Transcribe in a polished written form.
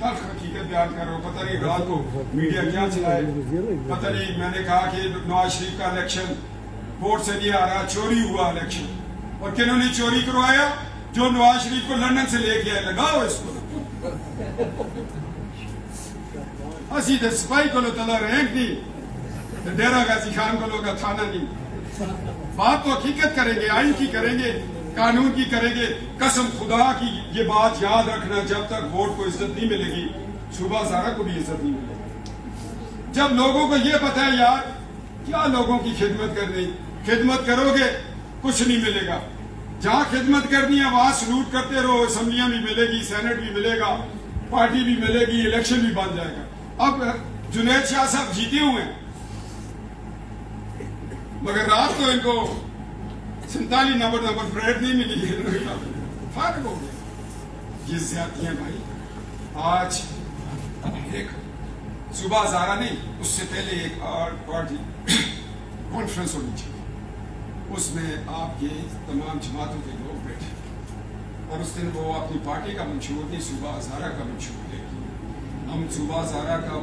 تلخ حقیقت بیان کر رہا ہوں. پتہ نہیں رات کو میڈیا کیا چلائے, پتہ نہیں. میں نے کہا کہ نواز شریف کا الیکشن ووٹ سے نہیں آ رہا, چوری ہوا الیکشن. اور کنہوں نے چوری کروایا؟ جو نواز شریف کو لندن سے لے کے آئے. لگاؤ اس کو. اسی تو سپاہی کو لو تلا رینک نہیں, ڈیرہ غازی خان کو لوگ تھانہ نہیں. بات تو حقیقت کریں گے, آئین کی کریں گے, قانون کی کریں گے. قسم خدا کی یہ بات یاد رکھنا, جب تک ووٹ کو عزت نہیں ملے گی صوبہ زارہ کو بھی عزت نہیں ملے گی. جب لوگوں کو یہ پتہ ہے یار کیا لوگوں کی خدمت کرنی, خدمت کرو گے کچھ نہیں ملے گا. جہاں خدمت کرنی ہے وہاں سلوٹ کرتے رہو, اسمبلیاں بھی ملے گی, سینٹ بھی ملے گا, پارٹی بھی ملے گی, الیکشن بھی بن جائے گا. اب جنید شاہ صاحب جیتے ہوئے ہیں, مگر رات کو ان کو 47 نمبر پلیٹ نہیں ملی, فرق ہو گیا. یہ زیادتیاں بھائی. آج ایک صوبہ زارہ نہیں, اس سے پہلے ایک پارٹی کانفرنس ہونی چاہیے. اس میں آپ کے تمام جماعتوں کے لوگ بیٹھے, اور اس دن وہ اپنی پارٹی کا منشور نہیں, صوبہ زارہ کا منشور لے. ہم صوبہ زارہ کا